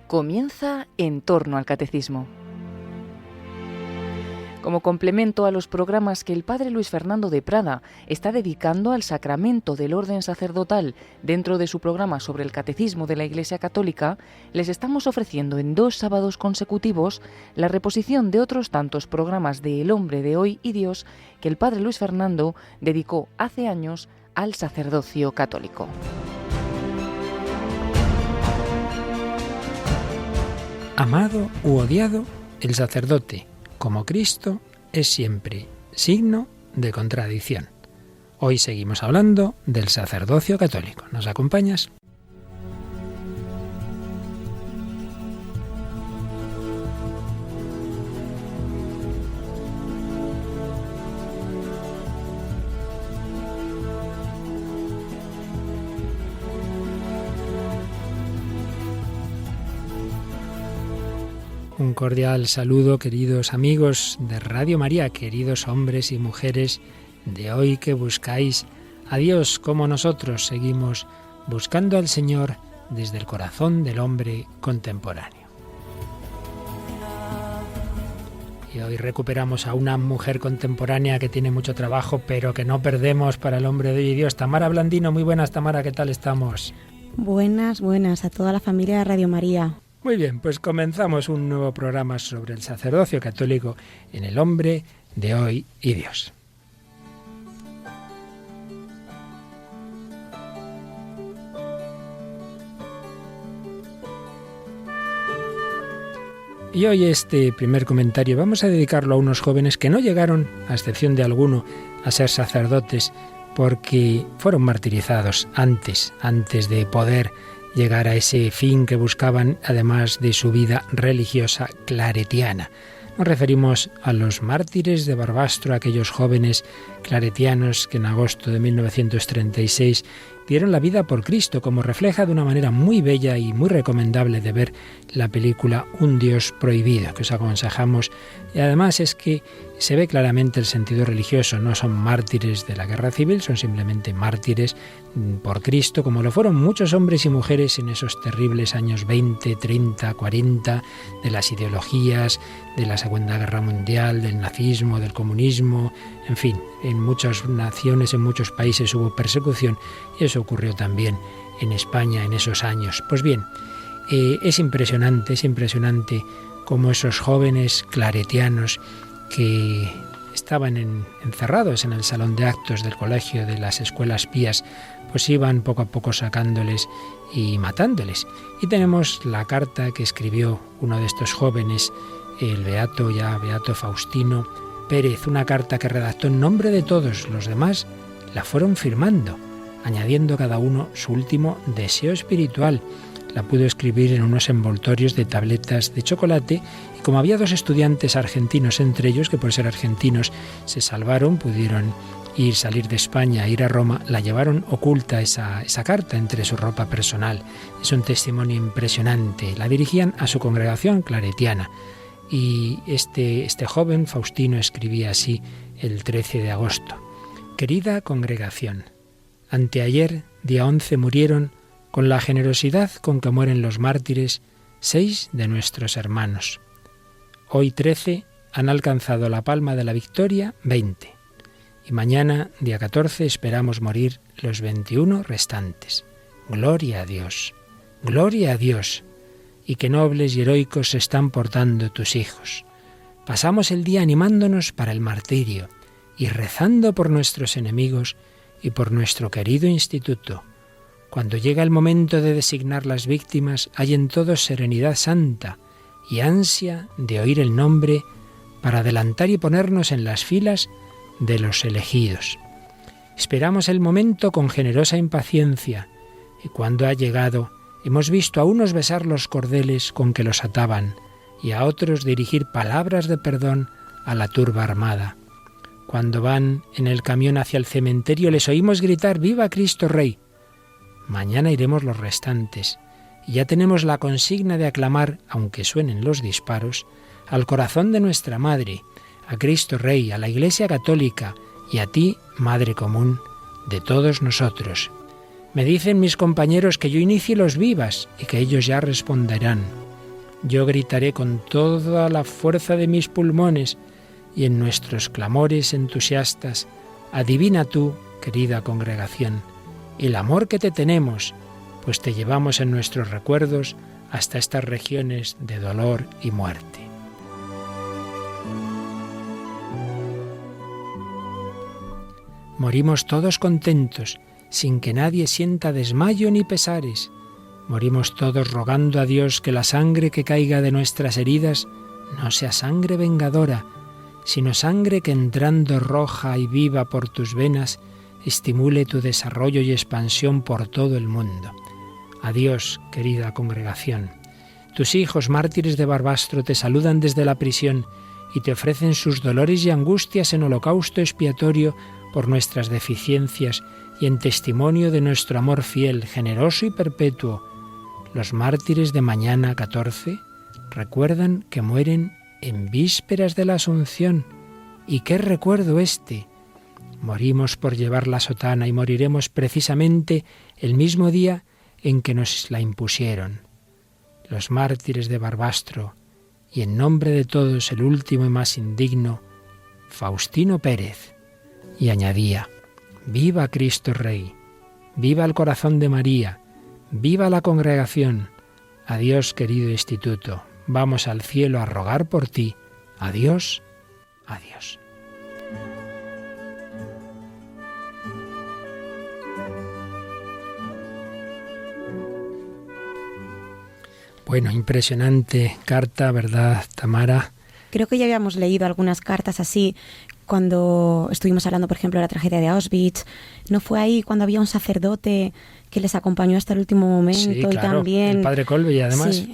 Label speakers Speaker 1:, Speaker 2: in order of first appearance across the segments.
Speaker 1: Comienza En torno al Catecismo. Como complemento a los programas que el Padre Luis Fernando de Prada está dedicando al sacramento del orden sacerdotal dentro de su programa sobre el Catecismo de la Iglesia Católica, les estamos ofreciendo en 2 sábados consecutivos la reposición de otros tantos programas de El Hombre de Hoy y Dios que el Padre Luis Fernando dedicó hace años al sacerdocio católico.
Speaker 2: Amado u odiado, el sacerdote, como Cristo, es siempre signo de contradicción. Hoy seguimos hablando del sacerdocio católico. ¿Nos acompañas? Un cordial saludo, queridos amigos de Radio María, queridos hombres y mujeres de hoy que buscáis a Dios como nosotros seguimos buscando al Señor desde el corazón del hombre contemporáneo. Y hoy recuperamos a una mujer contemporánea que tiene mucho trabajo, pero que no perdemos para el hombre de hoy y Dios. Tamara Blandino, muy buenas, Tamara, ¿qué tal estamos?
Speaker 3: Buenas a toda la familia de Radio María.
Speaker 2: Muy bien, pues comenzamos un nuevo programa sobre el sacerdocio católico en el hombre de hoy y Dios. Y hoy este primer comentario vamos a dedicarlo a unos jóvenes que no llegaron, a excepción de alguno, a ser sacerdotes porque fueron martirizados antes de poder llegar a ese fin que buscaban, además de su vida religiosa claretiana. Nos referimos a los mártires de Barbastro, aquellos jóvenes claretianos que en agosto de 1936 dieron la vida por Cristo, como refleja de una manera muy bella y muy recomendable de ver la película Un Dios prohibido, que os aconsejamos. Y además es que se ve claramente el sentido religioso, no son mártires de la guerra civil, son simplemente mártires por Cristo, como lo fueron muchos hombres y mujeres en esos terribles años 20, 30, 40, de las ideologías, de la Segunda Guerra Mundial, del nazismo, del comunismo, en fin, en muchas naciones, en muchos países hubo persecución, y eso ocurrió también en España en esos años. Pues bien, es impresionante cómo esos jóvenes claretianos que estaban encerrados en el salón de actos del colegio de las escuelas pías, pues iban poco a poco sacándoles y matándoles. Y tenemos la carta que escribió uno de estos jóvenes, el beato Faustino Pérez, una carta que redactó en nombre de todos. Los demás la fueron firmando, añadiendo cada uno su último deseo espiritual. La pudo escribir en unos envoltorios de tabletas de chocolate, y como había 2 estudiantes argentinos entre ellos, que por ser argentinos se salvaron, pudieron salir de España, ir a Roma, la llevaron oculta esa carta entre su ropa personal. Es un testimonio impresionante. La dirigían a su congregación claretiana. Y este joven, Faustino, escribía así el 13 de agosto. Querida congregación, anteayer, día 11, murieron, con la generosidad con que mueren los mártires, 6 de nuestros hermanos. Hoy 13 han alcanzado la palma de la victoria 20. Y mañana, día 14, esperamos morir los 21 restantes. Gloria a Dios, gloria a Dios. Y qué nobles y heroicos se están portando tus hijos. Pasamos el día animándonos para el martirio y rezando por nuestros enemigos y por nuestro querido instituto. Cuando llega el momento de designar las víctimas, hay en todos serenidad santa y ansia de oír el nombre para adelantar y ponernos en las filas de los elegidos. Esperamos el momento con generosa impaciencia, y cuando ha llegado, hemos visto a unos besar los cordeles con que los ataban y a otros dirigir palabras de perdón a la turba armada. Cuando van en el camión hacia el cementerio les oímos gritar «¡Viva Cristo Rey!». Mañana iremos los restantes y ya tenemos la consigna de aclamar, aunque suenen los disparos, al corazón de nuestra Madre, a Cristo Rey, a la Iglesia Católica y a ti, Madre común de todos nosotros. Me dicen mis compañeros que yo inicie los vivas y que ellos ya responderán. yo gritaré con toda la fuerza de mis pulmones, y en nuestros clamores entusiastas, adivina tú, querida congregación, el amor que te tenemos, pues te llevamos en nuestros recuerdos hasta estas regiones de dolor y muerte. Morimos todos contentos, sin que nadie sienta desmayo ni pesares. Morimos todos rogando a Dios que la sangre que caiga de nuestras heridas no sea sangre vengadora, sino sangre que entrando roja y viva por tus venas estimule tu desarrollo y expansión por todo el mundo. Adiós, querida congregación. Tus hijos mártires de Barbastro te saludan desde la prisión y te ofrecen sus dolores y angustias en holocausto expiatorio por nuestras deficiencias y en testimonio de nuestro amor fiel, generoso y perpetuo. Los mártires de mañana 14 recuerdan que mueren en vísperas de la Asunción. ¿Y qué recuerdo este? Morimos por llevar la sotana y moriremos precisamente el mismo día en que nos la impusieron. Los mártires de Barbastro, y en nombre de todos el último y más indigno, Faustino Pérez. Y añadía: ¡viva Cristo Rey! ¡Viva el corazón de María! ¡Viva la congregación! Adiós, querido instituto. Vamos al cielo a rogar por ti. Adiós, adiós. Bueno, impresionante carta, ¿verdad, Tamara?
Speaker 3: Creo que ya habíamos leído algunas cartas así cuando estuvimos hablando, por ejemplo, de la tragedia de Auschwitz. ¿No fue ahí cuando había un sacerdote que les acompañó hasta el último momento?
Speaker 2: Sí, claro,
Speaker 3: y también
Speaker 2: el padre Kolbe, y además,
Speaker 3: sí,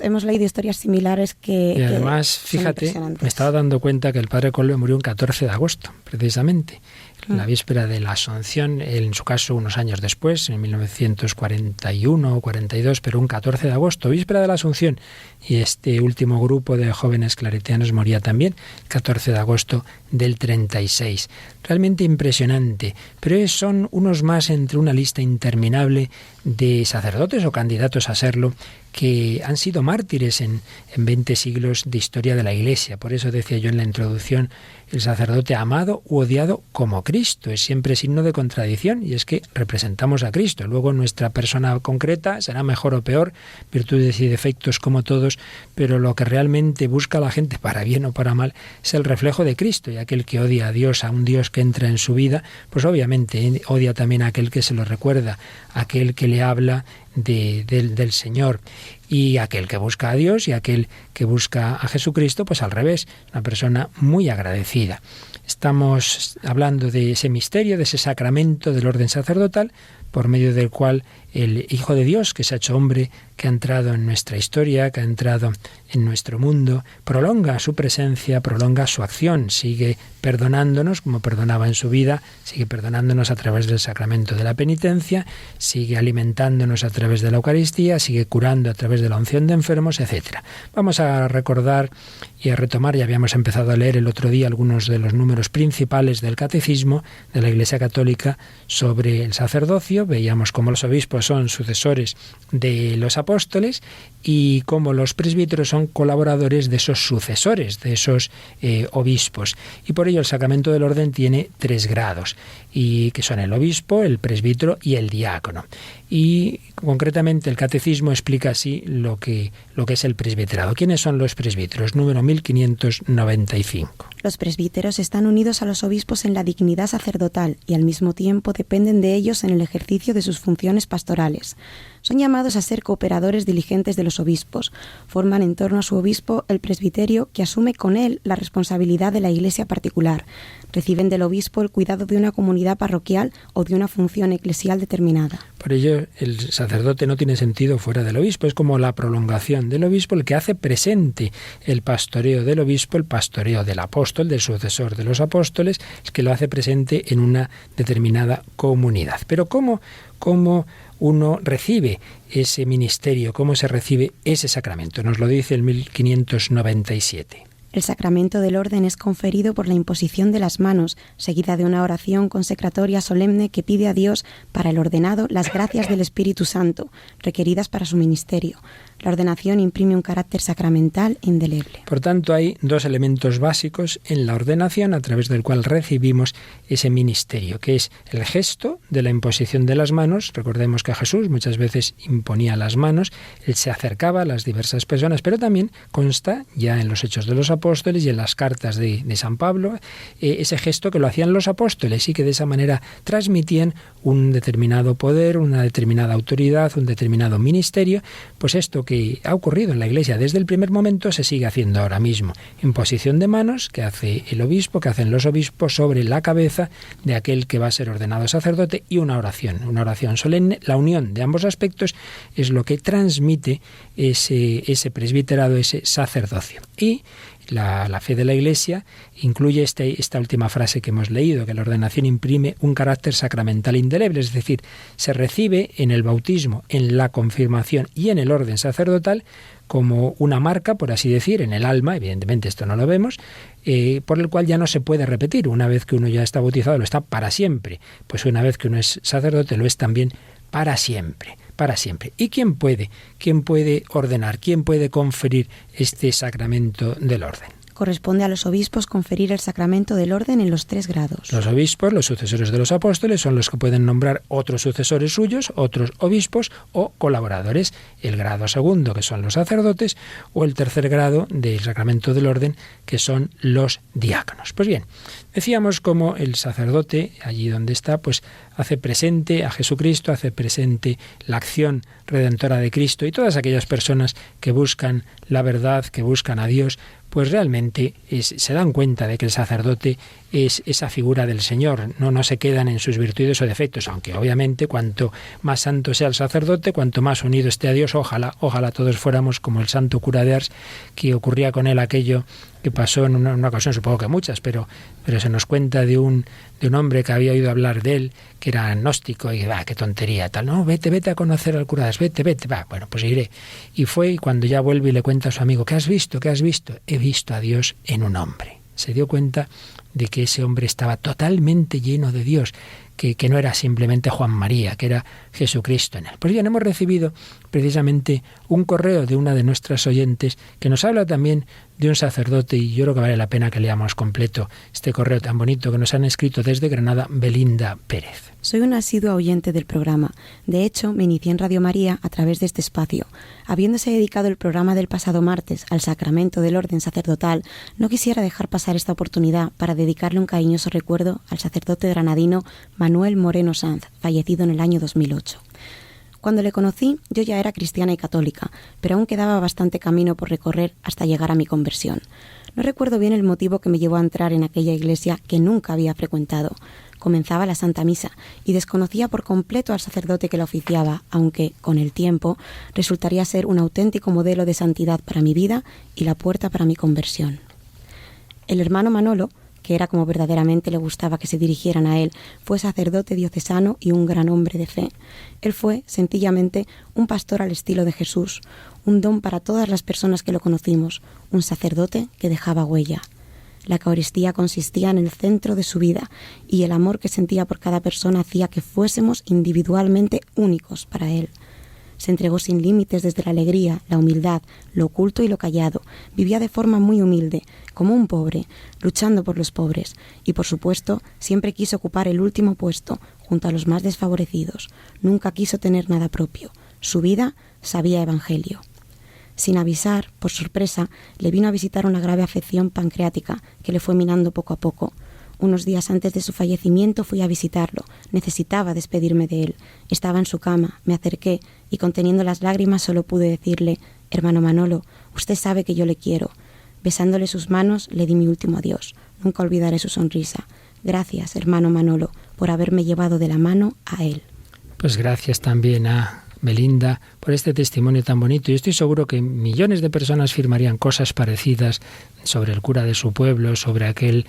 Speaker 3: hemos leído historias similares
Speaker 2: y además, fíjate, me estaba dando cuenta que el padre Kolbe murió el 14 de agosto, precisamente, la víspera de la Asunción, en su caso unos años después, en 1941 o 42, pero un 14 de agosto, víspera de la Asunción. Y este último grupo de jóvenes claretianos moría también el 14 de agosto del 36. Realmente impresionante, pero son unos más entre una lista interminable de sacerdotes o candidatos a serlo que han sido mártires en 20 siglos de historia de la Iglesia. Por eso decía yo en la introducción, el sacerdote amado u odiado como Cristo es siempre signo de contradicción, y es que representamos a Cristo. Luego nuestra persona concreta será mejor o peor, virtudes y defectos como todos, pero lo que realmente busca la gente, para bien o para mal, es el reflejo de Cristo, y aquel que odia a Dios, a un Dios que entra en su vida, pues obviamente odia también a aquel que se lo recuerda, a aquel que le habla del Señor. Y aquel que busca a Dios y aquel que busca a Jesucristo, pues al revés, una persona muy agradecida. Estamos hablando de ese misterio, de ese sacramento del orden sacerdotal, por medio del cual el Hijo de Dios, que se ha hecho hombre, que ha entrado en nuestra historia, que ha entrado en nuestro mundo, prolonga su presencia, prolonga su acción, sigue perdonándonos como perdonaba en su vida, sigue perdonándonos a través del sacramento de la penitencia, sigue alimentándonos a través de la Eucaristía, sigue curando a través de la unción de enfermos, etc. Vamos a recordar y a retomar, ya habíamos empezado a leer el otro día algunos de los números principales del Catecismo de la Iglesia Católica sobre el sacerdocio. Veíamos cómo los obispos son sucesores de los apóstoles y cómo los presbíteros son colaboradores de esos sucesores, de esos obispos. Y por ello el sacramento del orden tiene 3 grados, y que son el obispo, el presbítero y el diácono. Y concretamente el Catecismo explica así lo que es el presbiterado. ¿Quiénes son los presbíteros? Número 1595.
Speaker 3: Los presbíteros están unidos a los obispos en la dignidad sacerdotal y al mismo tiempo dependen de ellos en el ejercicio de sus funciones pastorales. Son llamados a ser cooperadores diligentes de los obispos. Forman en torno a su obispo el presbiterio, que asume con él la responsabilidad de la iglesia particular. Reciben del obispo el cuidado de una comunidad parroquial o de una función eclesial determinada.
Speaker 2: Por ello, el sacerdote no tiene sentido fuera del obispo. Es como la prolongación del obispo, el que hace presente el pastoreo del obispo, el pastoreo del apóstol, del sucesor de los apóstoles, es que lo hace presente en una determinada comunidad. Pero ¿cómo uno recibe ese ministerio? ¿Cómo se recibe ese sacramento? Nos lo dice el 1597.
Speaker 3: El sacramento del orden es conferido por la imposición de las manos, seguida de una oración consecratoria solemne que pide a Dios para el ordenado las gracias del Espíritu Santo, requeridas para su ministerio. La ordenación imprime un carácter sacramental indeleble.
Speaker 2: Por tanto, hay dos elementos básicos en la ordenación a través del cual recibimos ese ministerio, que es el gesto de la imposición de las manos. Recordemos que Jesús muchas veces imponía las manos, él se acercaba a las diversas personas, pero también consta ya en los Hechos de los Apóstoles y en las cartas de San Pablo, ese gesto que lo hacían los apóstoles y que de esa manera transmitían un determinado poder, una determinada autoridad, un determinado ministerio. Pues esto que ha ocurrido en la Iglesia desde el primer momento se sigue haciendo ahora mismo. Imposición de manos que hace el obispo, que hacen los obispos sobre la cabeza de aquel que va a ser ordenado sacerdote, y una oración solemne. La unión de ambos aspectos es lo que transmite ese presbiterado, ese sacerdocio. Y la fe de la Iglesia incluye esta última frase que hemos leído, que la ordenación imprime un carácter sacramental indeleble, es decir, se recibe en el bautismo, en la confirmación y en el orden sacerdotal como una marca, por así decir, en el alma, evidentemente esto no lo vemos, por el cual ya no se puede repetir. Una vez que uno ya está bautizado, lo está para siempre. Pues una vez que uno es sacerdote, lo es también para siempre. Para siempre. ¿Y quién puede? ¿Quién puede ordenar? ¿Quién puede conferir este sacramento del orden?
Speaker 3: Corresponde a los obispos conferir el sacramento del orden en los 3 grados.
Speaker 2: Los obispos, los sucesores de los apóstoles, son los que pueden nombrar otros sucesores suyos, otros obispos o colaboradores. El grado segundo, que son los sacerdotes, o el tercer grado del sacramento del orden, que son los diáconos. Pues bien, decíamos cómo el sacerdote, allí donde está, pues hace presente a Jesucristo, hace presente la acción redentora de Cristo, y todas aquellas personas que buscan la verdad, que buscan a Dios, pues realmente se dan cuenta de que el sacerdote es esa figura del Señor, no se quedan en sus virtudes o defectos, aunque obviamente cuanto más santo sea el sacerdote, cuanto más unido esté a Dios, ojalá todos fuéramos como el santo cura de Ars, que ocurría con él aquello que pasó en una ocasión, supongo que muchas, pero se nos cuenta de un hombre que había oído hablar de él, que era gnóstico, y qué tontería, tal, no, vete a conocer al cura de Ars, vete, bueno, pues iré. Y fue, y cuando ya vuelve y le cuenta a su amigo, ¿qué has visto? He visto a Dios en un hombre. Se dio cuenta de que ese hombre estaba totalmente lleno de Dios, que no era simplemente Juan María, que era Jesucristo en él. Pues bien, hemos recibido precisamente un correo de una de nuestras oyentes que nos habla también de un sacerdote, y yo creo que vale la pena que leamos completo este correo tan bonito que nos han escrito desde Granada, Belinda Pérez.
Speaker 3: Soy una asidua oyente del programa. De hecho, me inicié en Radio María a través de este espacio. Habiéndose dedicado el programa del pasado martes al sacramento del orden sacerdotal, no quisiera dejar pasar esta oportunidad para dedicarle un cariñoso recuerdo al sacerdote granadino Manuel Moreno Sanz, fallecido en el año 2008. Cuando le conocí, yo ya era cristiana y católica, pero aún quedaba bastante camino por recorrer hasta llegar a mi conversión. No recuerdo bien el motivo que me llevó a entrar en aquella iglesia que nunca había frecuentado. Comenzaba la Santa Misa y desconocía por completo al sacerdote que la oficiaba, aunque, con el tiempo, resultaría ser un auténtico modelo de santidad para mi vida y la puerta para mi conversión. El hermano Manolo, que era como verdaderamente le gustaba que se dirigieran a él, fue sacerdote diocesano y un gran hombre de fe. Él fue, sencillamente, un pastor al estilo de Jesús, un don para todas las personas que lo conocimos, un sacerdote que dejaba huella. La Eucaristía consistía en el centro de su vida, y el amor que sentía por cada persona hacía que fuésemos individualmente únicos para él. Se entregó sin límites desde la alegría, la humildad, lo oculto y lo callado. Vivía de forma muy humilde, como un pobre, luchando por los pobres. Y, por supuesto, siempre quiso ocupar el último puesto, junto a los más desfavorecidos. Nunca quiso tener nada propio. Su vida sabía evangelio. Sin avisar, por sorpresa, le vino a visitar una grave afección pancreática que le fue minando poco a poco. Unos días antes de su fallecimiento fui a visitarlo. Necesitaba despedirme de él. Estaba en su cama, me acerqué y, conteniendo las lágrimas, solo pude decirle: «Hermano Manolo, usted sabe que yo le quiero». Besándole sus manos, le di mi último adiós. Nunca olvidaré su sonrisa. Gracias, hermano Manolo, por haberme llevado de la mano a él.
Speaker 2: Pues gracias también a Belinda por este testimonio tan bonito. Yo estoy seguro que millones de personas firmarían cosas parecidas sobre el cura de su pueblo, sobre aquel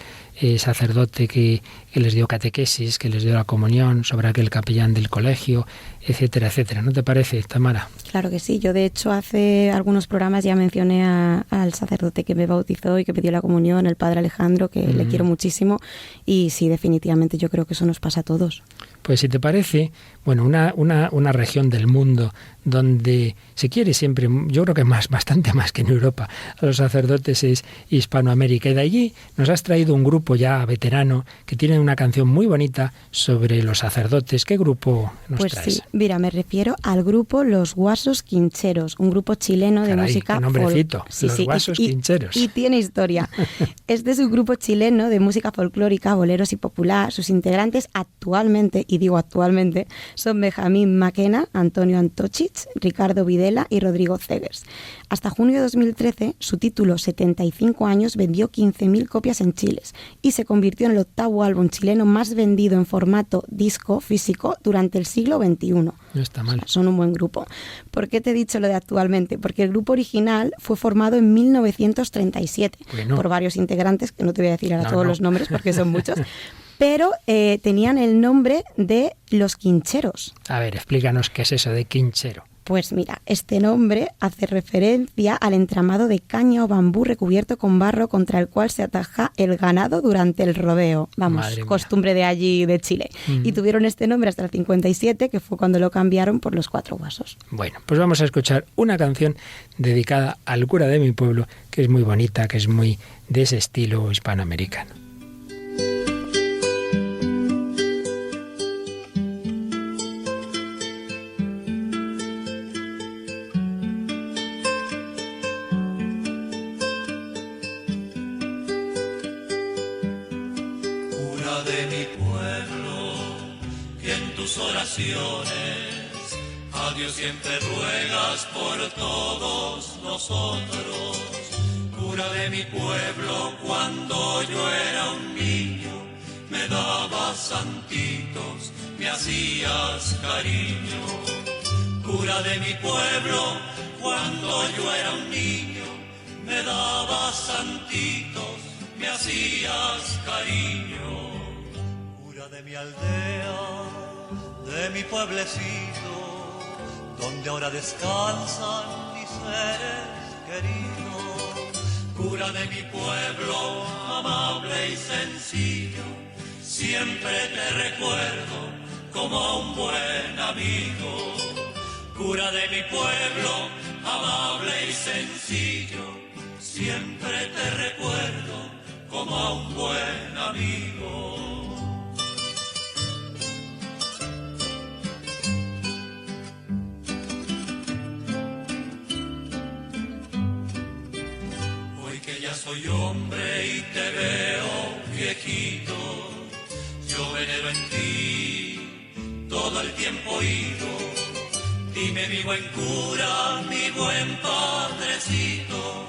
Speaker 2: sacerdote que les dio catequesis, que les dio la comunión, sobre aquel capellán del colegio, etcétera, etcétera. ¿No te parece, Tamara?
Speaker 3: Claro que sí. Yo, de hecho, hace algunos programas ya mencioné al sacerdote que me bautizó y que me dio la comunión, el padre Alejandro, que le quiero muchísimo. Y sí, definitivamente yo creo que eso nos pasa a todos.
Speaker 2: Pues si te parece, bueno, una región del mundo donde se quiere siempre, yo creo que bastante más que en Europa, a los sacerdotes es Hispanoamérica. Y de allí nos has traído un grupo ya veterano que tiene una canción muy bonita sobre los sacerdotes. ¿Qué grupo nos traes?
Speaker 3: Pues sí, mira, me refiero al grupo Los Guasos Quincheros, un grupo chileno de música
Speaker 2: qué nombrecito, Los Guasos Quincheros.
Speaker 3: Y tiene historia. Este es un grupo chileno de música folclórica, boleros y popular. Sus integrantes actualmente, y digo actualmente, son Benjamín Maquena, Antonio Antochich, Ricardo Videla y Rodrigo Cegers. Hasta junio de 2013, su título 75 años vendió 15.000 copias en Chile y se convirtió en el 8º álbum chileno más vendido en formato disco físico durante el siglo XXI.
Speaker 2: No está mal.
Speaker 3: O sea, son un buen grupo. ¿Por qué te he dicho lo de actualmente? Porque el grupo original fue formado en 1937 por varios integrantes, que no te voy a decir ahora todos los nombres porque son muchos, pero tenían el nombre de Los Quincheros.
Speaker 2: A ver, explícanos qué es eso de quinchero.
Speaker 3: Pues mira, este nombre hace referencia al entramado de caña o bambú recubierto con barro contra el cual se ataja el ganado durante el rodeo. Vamos, costumbre de allí, de Chile. Y tuvieron este nombre hasta el 57, que fue cuando lo cambiaron por Los Cuatro Guasos.
Speaker 2: Bueno, pues vamos a escuchar una canción dedicada al cura de mi pueblo, que es muy bonita, que es muy de ese estilo hispanoamericano.
Speaker 4: A Dios siempre ruegas por todos nosotros. Cura de mi pueblo, cuando yo era un niño, me dabas santitos, me hacías cariño. Cura de mi pueblo, cuando yo era un niño, me dabas santitos, me hacías cariño. Cura de mi aldea, de mi pueblecito, donde ahora descansan mis seres queridos. Cura de mi pueblo, amable y sencillo, siempre te recuerdo como un buen amigo. Cura de mi pueblo, amable y sencillo, siempre te recuerdo como un buen amigo. Soy hombre y te veo viejito, yo venero en ti todo el tiempo ido. Dime mi buen cura, mi buen padrecito,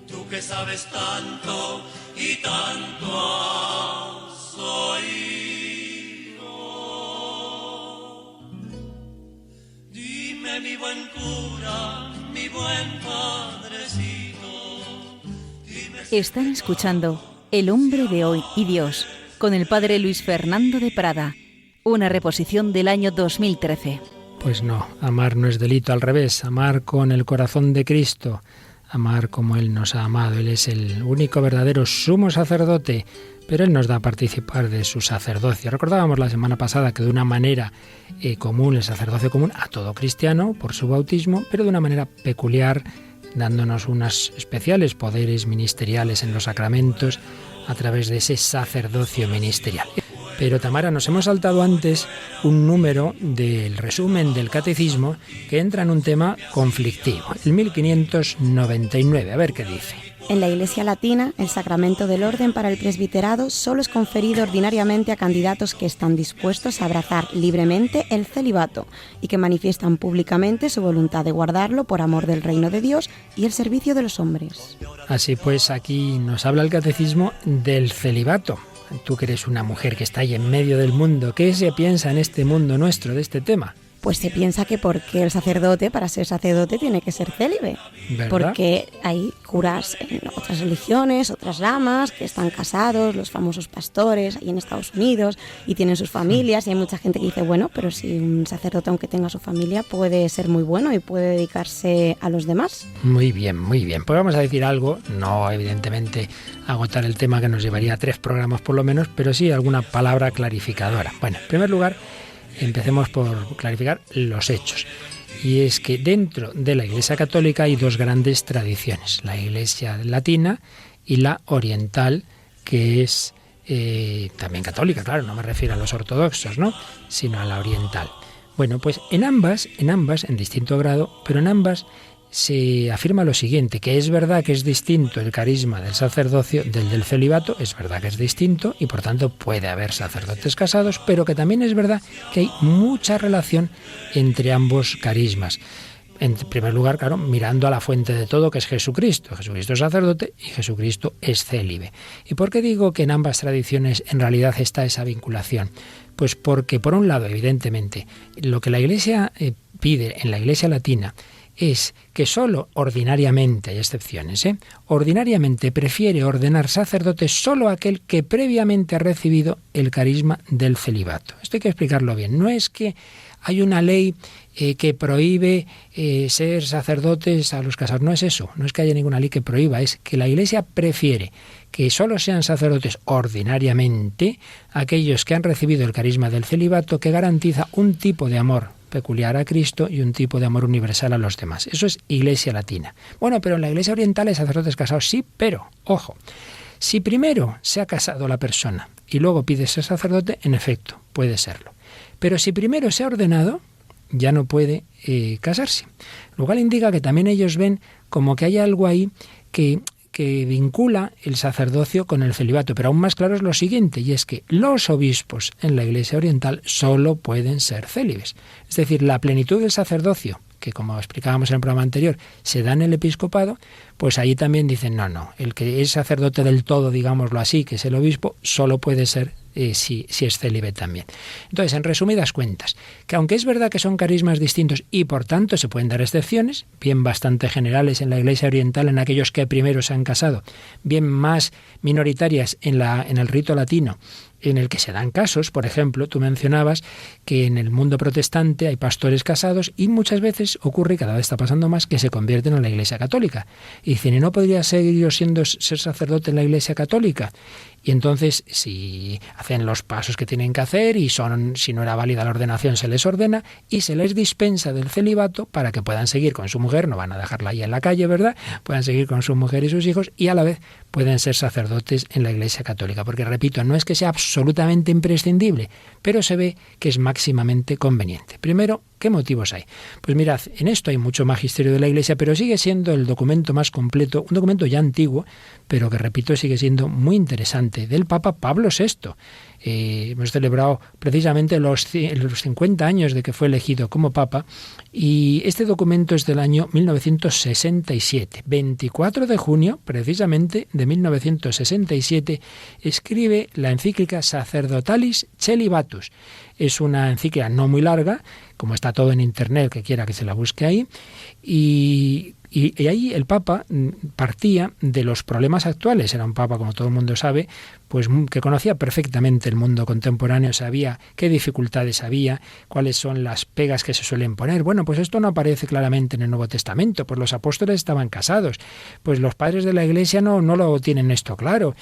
Speaker 4: tú que sabes tanto y tanto has oído. Dime mi buen cura, mi buen padrecito.
Speaker 5: Están escuchando El hombre de hoy y Dios con el padre Luis Fernando de Prada, una reposición del año 2013.
Speaker 2: Pues no, amar no es delito, al revés, amar con el corazón de Cristo, amar como Él nos ha amado. Él es el único verdadero sumo sacerdote, pero Él nos da a participar de su sacerdocio. Recordábamos la semana pasada que de una manera común, el sacerdocio común a todo cristiano por su bautismo, pero de una manera peculiar, dándonos unos especiales poderes ministeriales en los sacramentos a través de ese sacerdocio ministerial. Pero Tamara, nos hemos saltado antes un número del resumen del catecismo que entra en un tema conflictivo, el 1599. A ver qué dice.
Speaker 3: En la Iglesia Latina, el sacramento del orden para el presbiterado solo es conferido ordinariamente a candidatos que están dispuestos a abrazar libremente el celibato y que manifiestan públicamente su voluntad de guardarlo por amor del reino de Dios y el servicio de los hombres.
Speaker 2: Así pues, aquí nos habla el catecismo del celibato. Tú que eres una mujer que está ahí en medio del mundo, ¿qué se piensa en este mundo nuestro de este tema?
Speaker 3: Pues se piensa que porque el sacerdote, para ser sacerdote, tiene que ser célibe.
Speaker 2: ¿Verdad?
Speaker 3: Porque hay curas en otras religiones, otras ramas, que están casados, los famosos pastores, ahí en Estados Unidos, y tienen sus familias, y hay mucha gente que dice, bueno, pero si un sacerdote, aunque tenga su familia, puede ser muy bueno y puede dedicarse a los demás.
Speaker 2: Muy bien, muy bien. Pues vamos a decir algo, no evidentemente agotar el tema que nos llevaría 3 programas por lo menos, pero sí alguna palabra clarificadora. Bueno, en primer lugar, empecemos por clarificar los hechos. y es que dentro de la Iglesia Católica hay dos grandes tradiciones, la Iglesia latina y la oriental, que es también católica, claro, no me refiero a los ortodoxos, ¿no?, sino a la oriental. Bueno, pues en ambas, en distinto grado, pero en ambas se afirma lo siguiente, que es verdad que es distinto el carisma del sacerdocio del celibato, es verdad que es distinto y por tanto puede haber sacerdotes casados, pero que también es verdad que hay mucha relación entre ambos carismas. En primer lugar, claro, mirando a la fuente de todo, que es Jesucristo. Jesucristo es sacerdote y Jesucristo es célibe. ¿Y por qué digo que en ambas tradiciones en realidad está esa vinculación? Pues porque, por un lado, evidentemente, lo que la Iglesia pide en la Iglesia latina es que solo ordinariamente, hay excepciones, ordinariamente prefiere ordenar sacerdote solo aquel que previamente ha recibido el carisma del celibato. Esto hay que explicarlo bien. No es que hay una ley que prohíbe ser sacerdotes a los casados. No es eso, no es que haya ninguna ley que prohíba, es que la Iglesia prefiere que solo sean sacerdotes ordinariamente aquellos que han recibido el carisma del celibato, que garantiza un tipo de amor peculiar a Cristo y un tipo de amor universal a los demás. Eso es Iglesia latina. Bueno, pero en la Iglesia oriental hay sacerdotes casados, sí, pero, ojo, si primero se ha casado la persona y luego pide ser sacerdote, en efecto, puede serlo. Pero si primero se ha ordenado, ya no puede casarse. Lo cual indica que también ellos ven como que hay algo ahí que vincula el sacerdocio con el celibato. Pero aún más claro es lo siguiente, y es que los obispos en la Iglesia oriental solo pueden ser célibes. Es decir, la plenitud del sacerdocio, que como explicábamos en el programa anterior, se da en el episcopado, pues ahí también dicen, no, el que es sacerdote del todo, digámoslo así, que es el obispo, solo puede ser si es célibe también. Entonces, en resumidas cuentas, que aunque es verdad que son carismas distintos y por tanto se pueden dar excepciones, bien bastante generales en la Iglesia oriental en aquellos que primero se han casado, bien más minoritarias en el rito latino, en el que se dan casos, por ejemplo, tú mencionabas que en el mundo protestante hay pastores casados y muchas veces ocurre, cada vez está pasando más, que se convierten en la Iglesia Católica. Y dicen, ¿y no podría seguir yo ser sacerdote en la Iglesia Católica? Y entonces, si hacen los pasos que tienen que hacer y si no era válida la ordenación, se les ordena y se les dispensa del celibato para que puedan seguir con su mujer, no van a dejarla ahí en la calle, ¿verdad? Puedan seguir con su mujer y sus hijos y a la vez pueden ser sacerdotes en la Iglesia Católica. Porque, repito, no es que sea absolutamente imprescindible, pero se ve que es máximamente conveniente. Primero, ¿qué motivos hay? Pues mirad, en esto hay mucho magisterio de la Iglesia, pero sigue siendo el documento más completo, un documento ya antiguo, pero que, repito, sigue siendo muy interesante, del Papa Pablo VI. Hemos celebrado precisamente los 50 años de que fue elegido como Papa, y este documento es del año 1967. 24 de junio, precisamente, de 1967, escribe la encíclica Sacerdotalis Celibatus. Es una encíclica no muy larga, como está todo en Internet, que quiera que se la busque ahí, y ahí el Papa partía de los problemas actuales. Era un Papa, como todo el mundo sabe, pues que conocía perfectamente el mundo contemporáneo, sabía qué dificultades había, cuáles son las pegas que se suelen poner. Bueno, pues esto no aparece claramente en el Nuevo Testamento, pues los apóstoles estaban casados, pues los padres de la Iglesia no lo tienen esto claro.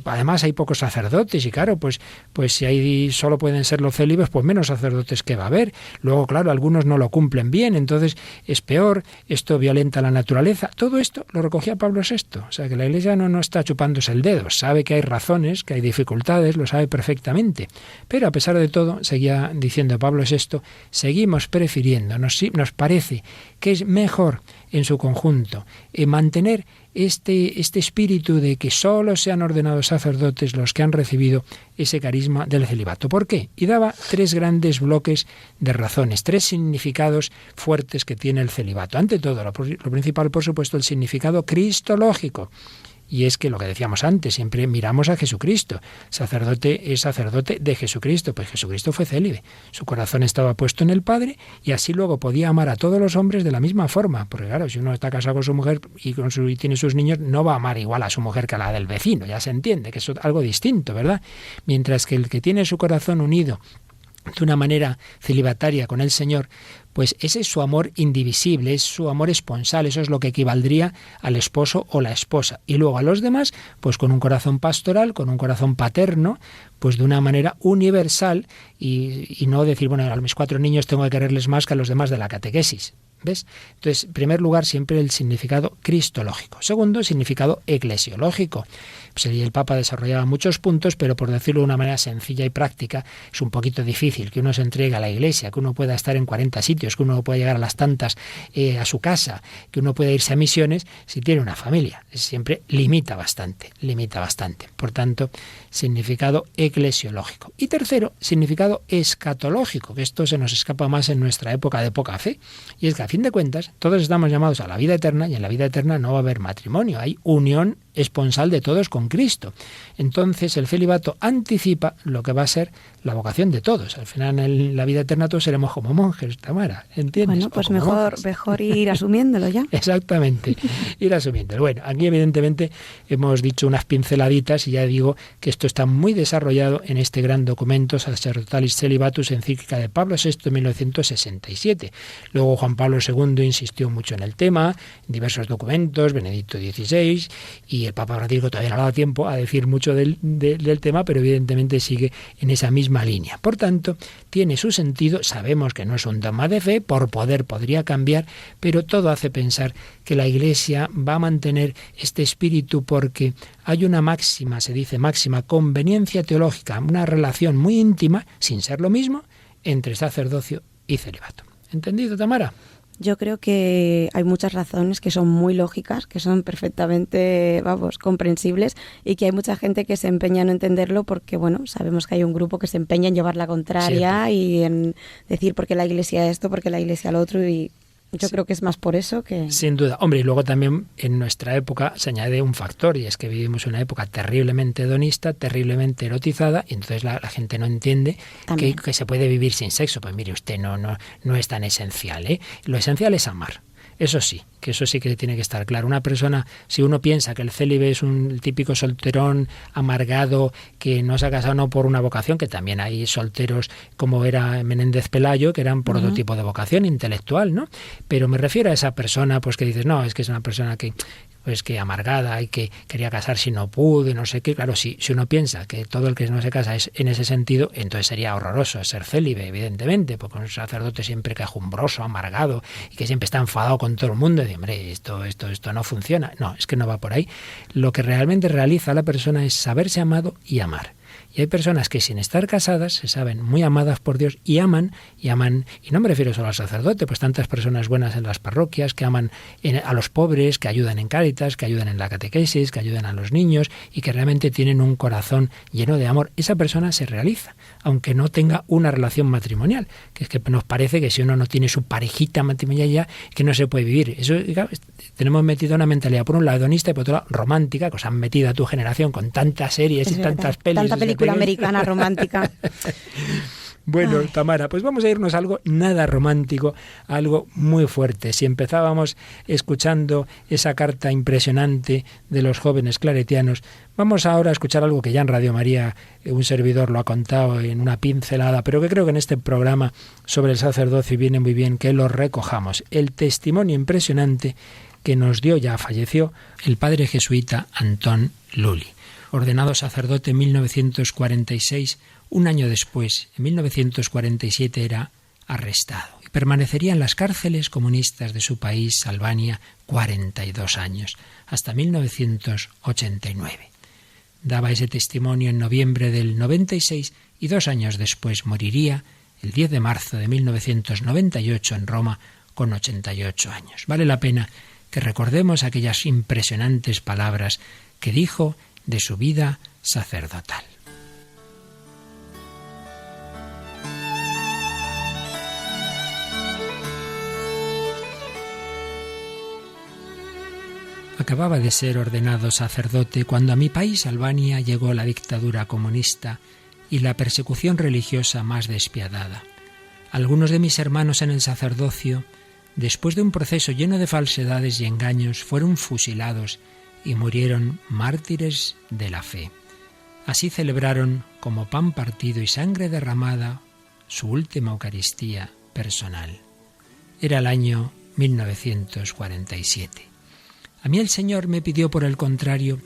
Speaker 2: Además hay pocos sacerdotes y claro, pues si ahí solo pueden ser los célibes, pues menos sacerdotes que va a haber. Luego, claro, algunos no lo cumplen bien, entonces es peor, esto violenta la naturaleza. Todo esto lo recogía Pablo VI. O sea, que la Iglesia no está chupándose el dedo, sabe que hay razones, que hay dificultades, lo sabe perfectamente. Pero a pesar de todo, seguía diciendo Pablo VI, seguimos prefiriendo, nos parece que es mejor en su conjunto mantener este espíritu de que solo se han ordenado sacerdotes los que han recibido ese carisma del celibato. ¿Por qué? Y daba 3 grandes bloques de razones, 3 significados fuertes que tiene el celibato. Ante todo, lo principal, por supuesto, el significado cristológico. Y es que lo que decíamos antes, siempre miramos a Jesucristo. Sacerdote es sacerdote de Jesucristo, pues Jesucristo fue célibe. Su corazón estaba puesto en el Padre y así luego podía amar a todos los hombres de la misma forma. Porque claro, si uno está casado con su mujer y tiene sus niños, no va a amar igual a su mujer que a la del vecino. Ya se entiende que es algo distinto, ¿verdad? Mientras que el que tiene su corazón unido de una manera celibataria con el Señor, pues ese es su amor indivisible, es su amor esponsal, eso es lo que equivaldría al esposo o la esposa. Y luego a los demás, pues con un corazón pastoral, con un corazón paterno, pues de una manera universal y no decir, bueno, a mis 4 niños tengo que quererles más que a los demás de la catequesis. ¿Ves? Entonces, en primer lugar, siempre el significado cristológico. Segundo, significado eclesiológico. Pues el Papa desarrollaba muchos puntos, pero por decirlo de una manera sencilla y práctica, es un poquito difícil que uno se entregue a la Iglesia, que uno pueda estar en 40 sitios, que uno pueda llegar a las tantas a su casa, que uno pueda irse a misiones si tiene una familia. Siempre limita bastante. Por tanto, significado eclesiológico. Y tercero, significado escatológico, que esto se nos escapa más en nuestra época de poca fe. Y es que a fin de cuentas, todos estamos llamados a la vida eterna y en la vida eterna no va a haber matrimonio, hay unión esponsal de todos con Cristo. Entonces el celibato anticipa lo que va a ser la vocación de todos. Al final en la vida eterna todos seremos como monjes, Tamara, ¿entiendes?
Speaker 3: Bueno, pues mejor ir asumiéndolo ya.
Speaker 2: Exactamente, ir asumiéndolo. Bueno, aquí evidentemente hemos dicho unas pinceladitas y ya digo que esto está muy desarrollado en este gran documento Sacerdotalis Celibatus, encíclica de Pablo VI en 1967. Luego Juan Pablo II insistió mucho en el tema, en diversos documentos, Benedicto XVI, y el Papa Francisco todavía no ha dado tiempo a decir mucho del tema, pero evidentemente sigue en esa misma línea. Por tanto, tiene su sentido, sabemos que no es un dogma de fe, por poder podría cambiar, pero todo hace pensar que la Iglesia va a mantener este espíritu porque hay una máxima, se dice máxima, conveniencia teológica, una relación muy íntima, sin ser lo mismo, entre sacerdocio y celibato. ¿Entendido, Tamara?
Speaker 3: Yo creo que hay muchas razones que son muy lógicas, que son perfectamente, comprensibles, y que hay mucha gente que se empeña en no entenderlo porque, bueno, sabemos que hay un grupo que se empeña en llevar la contraria siempre, y en decir por qué la Iglesia esto, por qué la Iglesia lo otro, y yo creo que es más por eso que... Sin duda. Hombre, y luego también en nuestra época se añade un factor, y es que vivimos una época terriblemente hedonista, terriblemente erotizada, y entonces la gente no entiende que se puede vivir sin sexo. Pues mire usted, no es tan esencial, ¿eh? Lo esencial es amar. Eso sí que tiene que estar claro. Una persona, si uno piensa que el célibe es un típico solterón amargado que no se ha casado no por una vocación, que también hay solteros como era Menéndez Pelayo, que eran por otro tipo de vocación intelectual, ¿no? Pero me refiero a esa persona, pues que dices, no, es que es una persona que amargada y que quería casarse y no pudo y no sé qué. Claro, si uno piensa que todo el que no se casa es en ese sentido, entonces sería horroroso ser célibe, evidentemente, porque un sacerdote siempre quejumbroso, amargado y que siempre está enfadado con todo el mundo y dice, hombre, esto no funciona. No, es que no va por ahí. Lo que realmente realiza la persona es saberse amado y amar. Y hay personas que sin estar casadas se saben muy amadas por Dios y aman, y no me refiero solo al sacerdote, pues tantas personas buenas en las parroquias que aman a los pobres, que ayudan en Cáritas, que ayudan en la catequesis, que ayudan a los niños y que realmente tienen un corazón lleno de amor. Esa persona se realiza, aunque no tenga una relación matrimonial, que es que nos parece que si uno no tiene su parejita matrimonial ya, que no se puede vivir. Eso, claro, tenemos metido una mentalidad por un lado hedonista y por otro lado romántica, que os han metido a tu generación con tantas series y tantas pelis. Tanta película americana romántica.
Speaker 2: Bueno, Tamara, pues vamos a irnos a algo nada romántico, algo muy fuerte. Si empezábamos escuchando esa carta impresionante de los jóvenes claretianos, vamos ahora a escuchar algo que ya en Radio María un servidor lo ha contado en una pincelada, pero que creo que en este programa sobre el sacerdocio viene muy bien que lo recojamos. El testimonio impresionante que nos dio, ya falleció, el padre jesuita Antón Lully. Ordenado sacerdote en 1946, un año después, en 1947, era arrestado y permanecería en las cárceles comunistas de su país, Albania, 42 años, hasta 1989. Daba ese testimonio en noviembre del 96 y 2 años después moriría el 10 de marzo de 1998 en Roma con 88 años. Vale la pena que recordemos aquellas impresionantes palabras que dijo de su vida sacerdotal. Acababa de ser ordenado sacerdote cuando a mi país, Albania, llegó la dictadura comunista y la persecución religiosa más despiadada. Algunos de mis hermanos en el sacerdocio, después de un proceso lleno de falsedades y engaños, fueron fusilados y murieron mártires de la fe. Así celebraron, como pan partido y sangre derramada, su última Eucaristía personal. Era el año 1947. A mí el Señor me pidió, por el contrario,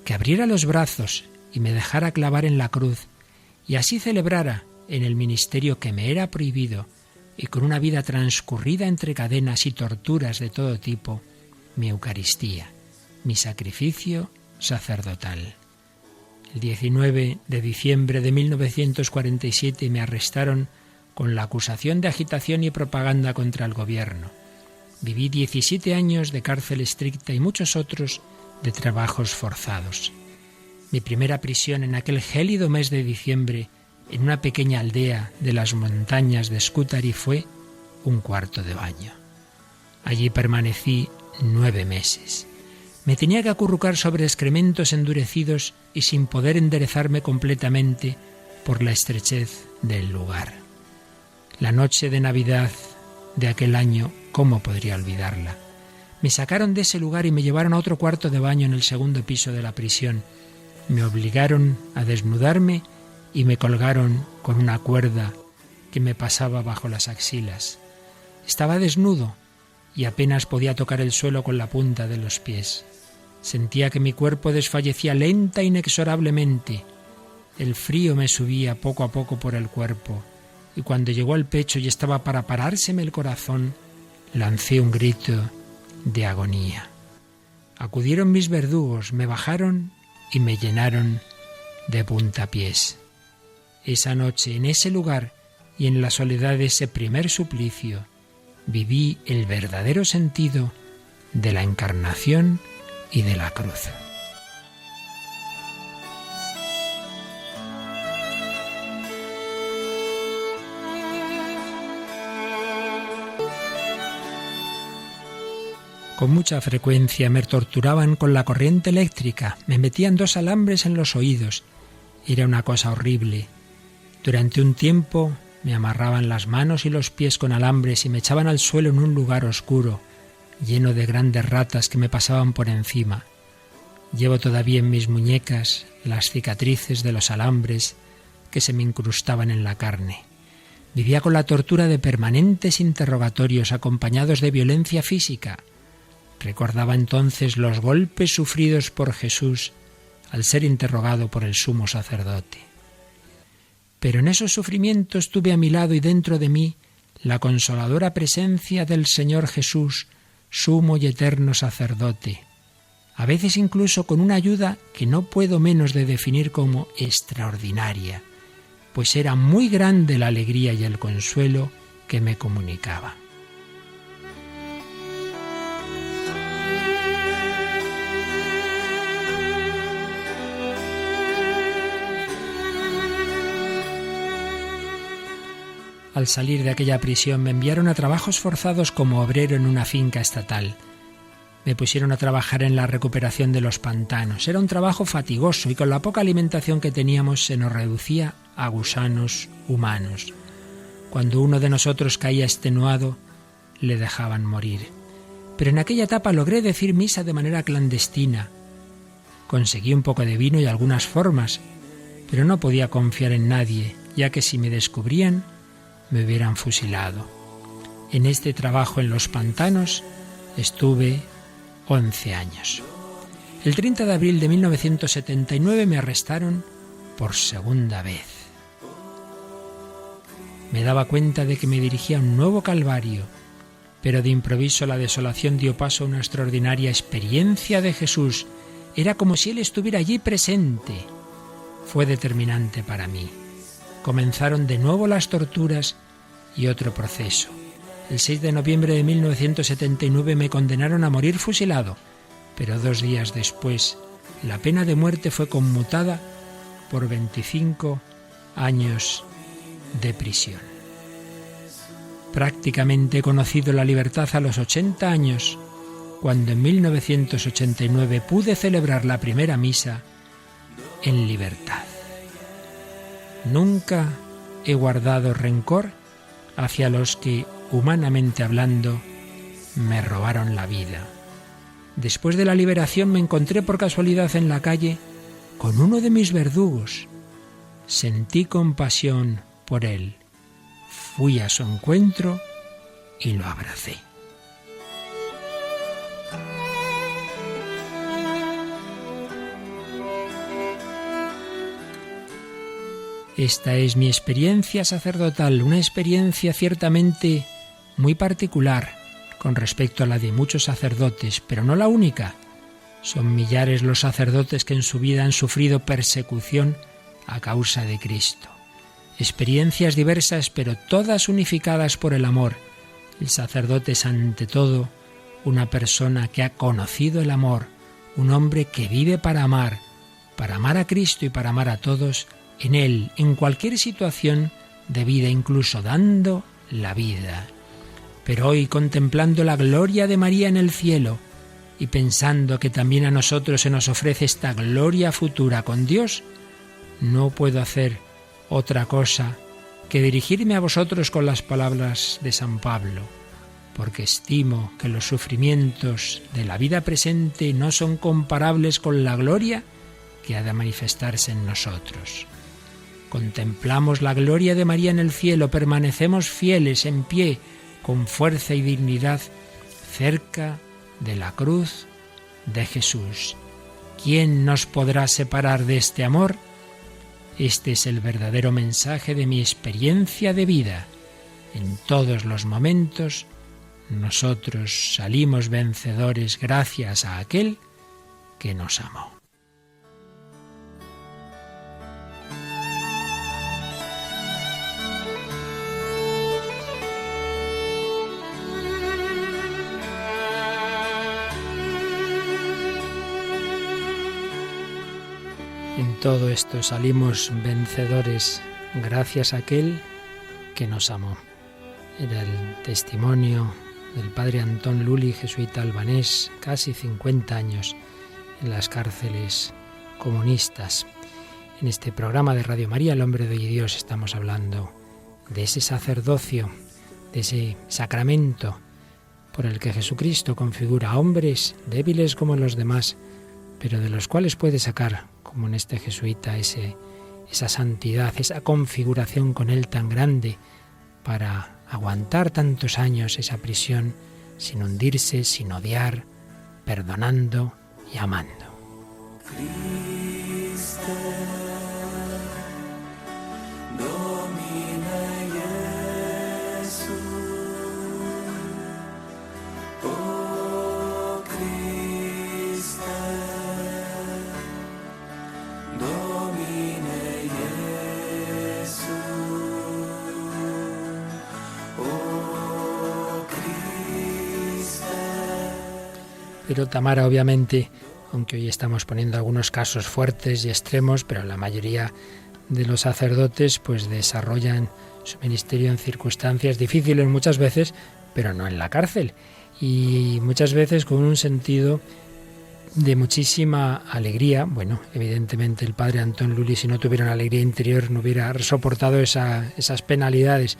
Speaker 2: que abriera los brazos y me dejara clavar en la cruz, y así celebrara en el ministerio que me era prohibido, y con una vida transcurrida entre cadenas y torturas de todo tipo, mi Eucaristía, mi sacrificio sacerdotal. El 19 de diciembre de 1947 me arrestaron con la acusación de agitación y propaganda contra el gobierno. Viví 17 años de cárcel estricta y muchos otros de trabajos forzados. Mi primera prisión en aquel gélido mes de diciembre, en una pequeña aldea de las montañas de Scutari, fue un cuarto de baño. Allí permanecí 9 meses. Me tenía que acurrucar sobre excrementos endurecidos y sin poder enderezarme completamente por la estrechez del lugar. La noche de Navidad de aquel año, ¿cómo podría olvidarla? Me sacaron de ese lugar y me llevaron a otro cuarto de baño en el segundo piso de la prisión. Me obligaron a desnudarme y me colgaron con una cuerda que me pasaba bajo las axilas. Estaba desnudo y apenas podía tocar el suelo con la punta de los pies. Sentía que mi cuerpo desfallecía lenta e inexorablemente. El frío me subía poco a poco por el cuerpo, y cuando llegó al pecho y estaba para parárseme el corazón, lancé un grito de agonía. Acudieron mis verdugos, me bajaron y me llenaron de puntapiés. Esa noche, en ese lugar y en la soledad de ese primer suplicio, viví el verdadero sentido de la encarnación y de la cruz. Con mucha frecuencia me torturaban con la corriente eléctrica, me metían 2 alambres en los oídos. Era una cosa horrible. Durante un tiempo me amarraban las manos y los pies con alambres y me echaban al suelo en un lugar oscuro, lleno de grandes ratas que me pasaban por encima. Llevo todavía en mis muñecas las cicatrices de los alambres que se me incrustaban en la carne. Vivía con la tortura de permanentes interrogatorios acompañados de violencia física. Recordaba entonces los golpes sufridos por Jesús al ser interrogado por el sumo sacerdote. Pero en esos sufrimientos tuve a mi lado y dentro de mí la consoladora presencia del Señor Jesús, sumo y eterno sacerdote, a veces incluso con una ayuda que no puedo menos de definir como extraordinaria, pues era muy grande la alegría y el consuelo que me comunicaba. Al salir de aquella prisión me enviaron a trabajos forzados como obrero en una finca estatal. Me pusieron a trabajar en la recuperación de los pantanos. Era un trabajo fatigoso y con la poca alimentación que teníamos se nos reducía a gusanos humanos. Cuando uno de nosotros caía extenuado, le dejaban morir. Pero en aquella etapa logré decir misa de manera clandestina. Conseguí un poco de vino y algunas formas, pero no podía confiar en nadie, ya que si me descubrían, me hubieran fusilado. En este trabajo en los pantanos estuve 11 años. El 30 de abril de 1979 me arrestaron por segunda vez. Me daba cuenta de que me dirigía a un nuevo calvario, pero de improviso la desolación dio paso a una extraordinaria experiencia de Jesús. Era como si Él estuviera allí presente. Fue determinante para mí. Comenzaron de nuevo las torturas y otro proceso. El 6 de noviembre de 1979 me condenaron a morir fusilado, pero 2 días después la pena de muerte fue conmutada por 25 años de prisión. Prácticamente he conocido la libertad a los 80 años, cuando en 1989 pude celebrar la primera misa en libertad. Nunca he guardado rencor hacia los que, humanamente hablando, me robaron la vida. Después de la liberación me encontré por casualidad en la calle con uno de mis verdugos. Sentí compasión por él. fui a su encuentro y lo abracé. Esta es mi experiencia sacerdotal, una experiencia ciertamente muy particular con respecto a la de muchos sacerdotes, pero no la única. Son millares los sacerdotes que en su vida han sufrido persecución a causa de Cristo. Experiencias diversas, pero todas unificadas por el amor. El sacerdote es ante todo una persona que ha conocido el amor, un hombre que vive para amar a Cristo y para amar a todos en Él, en cualquier situación de vida, incluso dando la vida. Pero hoy, contemplando la gloria de María en el cielo y pensando que también a nosotros se nos ofrece esta gloria futura con Dios, no puedo hacer otra cosa que dirigirme a vosotros con las palabras de San Pablo, porque estimo que los sufrimientos de la vida presente no son comparables con la gloria que ha de manifestarse en nosotros. Contemplamos la gloria de María en el cielo, permanecemos fieles, en pie, con fuerza y dignidad, cerca de la cruz de Jesús. ¿Quién nos podrá separar de este amor? Este es el verdadero mensaje de mi experiencia de vida. En todos los momentos, nosotros salimos vencedores gracias a aquel que nos amó. En todo esto salimos vencedores gracias a aquel que nos amó. Era el testimonio del padre Antón Lully, jesuita albanés, casi 50 años en las cárceles comunistas. En este programa de Radio María, El Hombre de Hoy y Dios, estamos hablando de ese sacerdocio, de ese sacramento por el que Jesucristo configura a hombres débiles como los demás, pero de los cuales puede sacar, como en este jesuita, esa santidad, esa configuración con él tan grande para aguantar tantos años esa prisión sin hundirse, sin odiar, perdonando y amando. Pero Tamara, obviamente, aunque hoy estamos poniendo algunos casos fuertes y extremos, pero la mayoría de los sacerdotes pues desarrollan su ministerio en circunstancias difíciles muchas veces, pero no en la cárcel. Y muchas veces con un sentido de muchísima alegría. Bueno, evidentemente el padre Antón Lully, si no tuviera una alegría interior, no hubiera soportado esas penalidades.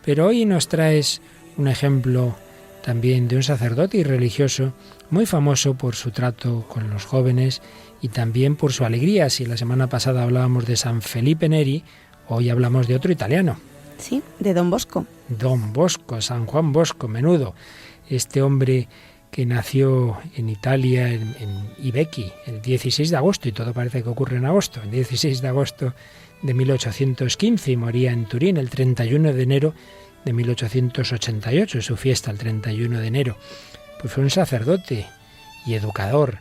Speaker 2: Pero hoy nos traes un ejemplo también de un sacerdote y religioso muy famoso por su trato con los jóvenes y también por su alegría. Si la semana pasada hablábamos de San Felipe Neri, hoy hablamos de otro italiano.
Speaker 3: Sí, de Don Bosco.
Speaker 2: Don Bosco, San Juan Bosco, menudo. Este hombre que nació en Italia, en Ibecchi, el 16 de agosto, y todo parece que ocurre en agosto, el 16 de agosto de 1815, y moría en Turín el 31 de enero de 1888, su fiesta el 31 de enero. Pues fue un sacerdote y educador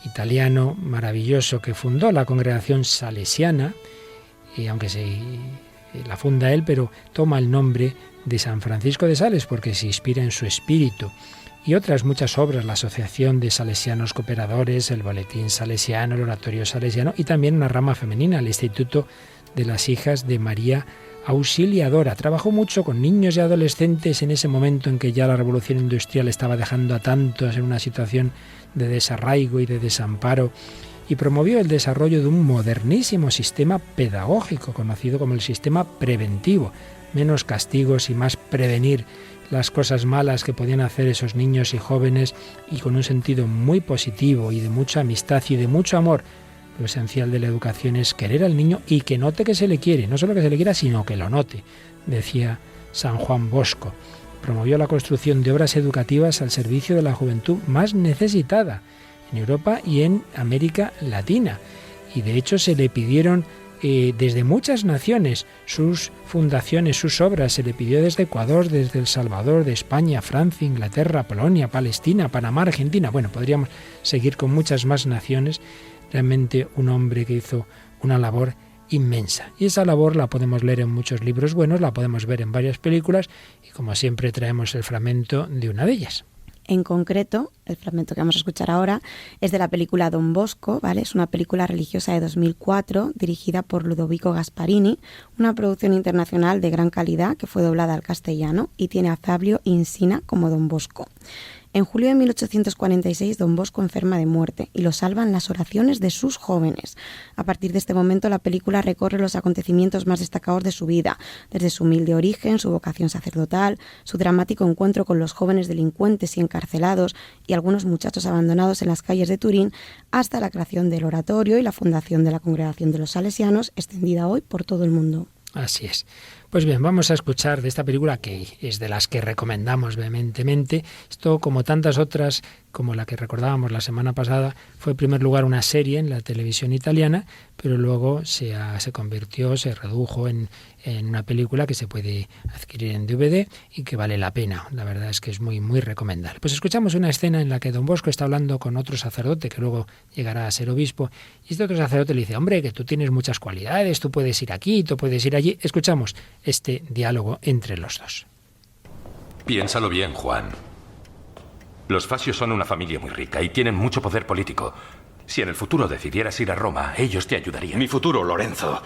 Speaker 2: italiano maravilloso que fundó la congregación salesiana, y aunque la funda él, pero toma el nombre de San Francisco de Sales porque se inspira en su espíritu. Y otras muchas obras, la Asociación de Salesianos Cooperadores, el Boletín Salesiano, el Oratorio Salesiano y también una rama femenina, el Instituto de las Hijas de María Auxiliadora. Trabajó mucho con niños y adolescentes en ese momento en que ya la revolución industrial estaba dejando a tantos en una situación de desarraigo y de desamparo, y promovió el desarrollo de un modernísimo sistema pedagógico conocido como el sistema preventivo. Menos castigos y más prevenir las cosas malas que podían hacer esos niños y jóvenes, y con un sentido muy positivo y de mucha amistad y de mucho amor. Lo esencial de la educación es querer al niño y que note que se le quiere, no solo que se le quiera, sino que lo note, decía San Juan Bosco. Promovió la construcción de obras educativas al servicio de la juventud más necesitada en Europa y en América Latina. Y de hecho se le pidieron desde muchas naciones sus fundaciones, sus obras. Se le pidió desde Ecuador, desde El Salvador, de España, Francia, Inglaterra, Polonia, Palestina, Panamá, Argentina. Bueno, podríamos seguir con muchas más naciones. Realmente un hombre que hizo una labor inmensa. Y esa labor la podemos leer en muchos libros buenos, la podemos ver en varias películas y como siempre traemos el fragmento de una de ellas.
Speaker 3: En concreto, el fragmento que vamos a escuchar ahora es de la película Don Bosco, ¿vale? Es una película religiosa de 2004 dirigida por Ludovico Gasparini, una producción internacional de gran calidad que fue doblada al castellano y tiene a Fabio Insina como Don Bosco. En julio de 1846, Don Bosco enferma de muerte y lo salvan las oraciones de sus jóvenes. A partir de este momento, la película recorre los acontecimientos más destacados de su vida, desde su humilde origen, su vocación sacerdotal, su dramático encuentro con los jóvenes delincuentes y encarcelados y algunos muchachos abandonados en las calles de Turín, hasta la creación del oratorio y la fundación de la Congregación de los Salesianos, extendida hoy por todo el mundo.
Speaker 2: Así es. Pues bien, vamos a escuchar de esta película que es de las que recomendamos vehementemente. Esto, como tantas otras, como la que recordábamos la semana pasada, fue en primer lugar una serie en la televisión italiana, pero luego se redujo en una película que se puede adquirir en DVD y que vale la pena. La verdad es que es muy, muy recomendable. Pues escuchamos una escena en la que Don Bosco está hablando con otro sacerdote que luego llegará a ser obispo, y este otro sacerdote le dice: hombre, que tú tienes muchas cualidades, tú puedes ir aquí, tú puedes ir allí. Escuchamos este diálogo entre los dos.
Speaker 6: Piénsalo bien, Juan. Los Fasios son una familia muy rica y tienen mucho poder político. Si en el futuro decidieras ir a Roma, ellos te ayudarían.
Speaker 7: Mi futuro, Lorenzo,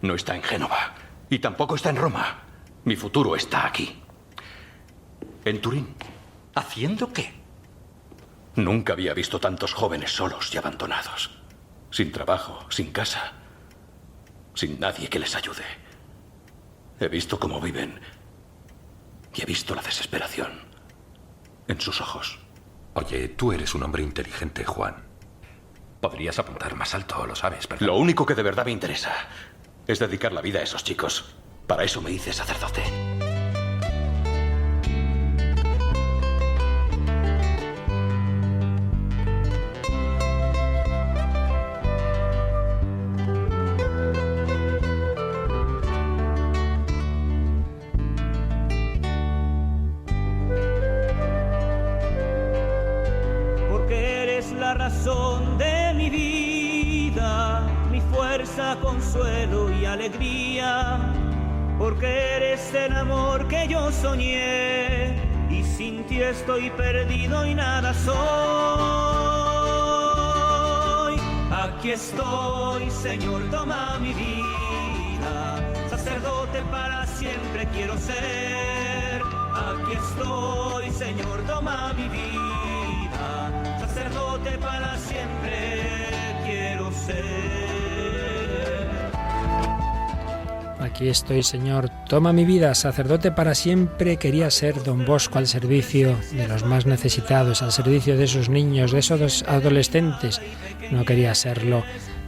Speaker 7: no está en Génova y tampoco está en Roma. Mi futuro está aquí, en Turín.
Speaker 8: ¿Haciendo qué?
Speaker 7: Nunca había visto tantos jóvenes solos y abandonados, sin trabajo, sin casa, sin nadie que les ayude. He visto cómo viven y he visto la desesperación en sus ojos.
Speaker 6: Oye, tú eres un hombre inteligente, Juan. Podrías apuntar más alto, lo sabes, ¿verdad?
Speaker 7: Lo único que de verdad me interesa es dedicar la vida a esos chicos. Para eso me hice sacerdote.
Speaker 4: Razón de mi vida, mi fuerza, consuelo y alegría, porque eres el amor que yo soñé y sin ti estoy perdido y nada soy. Aquí estoy, Señor, toma mi vida, sacerdote para siempre quiero ser. Aquí estoy, Señor, toma mi vida, sacerdote para siempre quiero ser.
Speaker 2: Aquí estoy, Señor, toma mi vida, sacerdote para siempre quería ser. Don Bosco al servicio de los más necesitados, al servicio de esos niños, de esos adolescentes. No quería serlo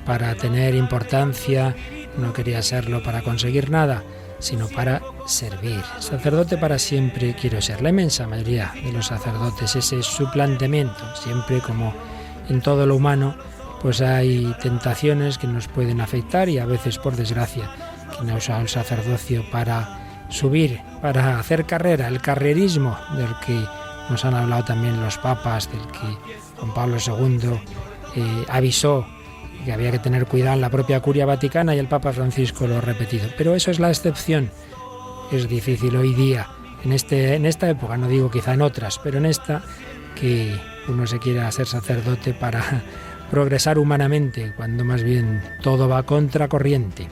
Speaker 2: para tener importancia, no quería serlo para conseguir nada, sino para servir. Sacerdote para siempre quiero ser. La inmensa mayoría de los sacerdotes, ese es su planteamiento. Siempre, como en todo lo humano, pues hay tentaciones que nos pueden afectar y a veces, por desgracia, quien ha usado el sacerdocio para subir, para hacer carrera, el carrerismo del que nos han hablado también los papas, del que Juan Pablo II avisó que había que tener cuidado en la propia Curia Vaticana, y el Papa Francisco lo ha repetido. Pero eso es la excepción. Es difícil hoy día, en esta época, no digo quizá en otras, pero en esta, que uno se quiera ser sacerdote para progresar humanamente, cuando más bien todo va contracorriente.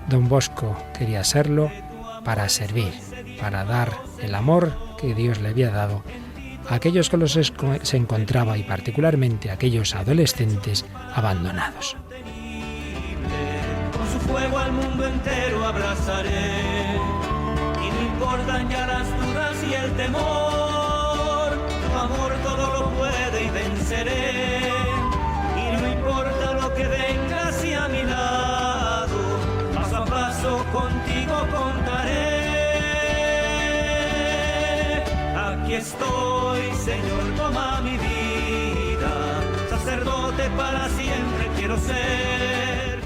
Speaker 2: Don Bosco quería serlo para servir, para dar el amor que Dios le había dado a aquellos con los que se encontraba, y particularmente a aquellos adolescentes abandonados.
Speaker 4: Con su fuego al mundo entero abrazaré, y no importan ya las dudas y el temor, tu amor todo lo puede y venceré, y no importa lo que venga hacia mi lado, paso a paso contigo contaré. aquí estoy, Señor, toma mi vida, sacerdote para siempre quiero ser.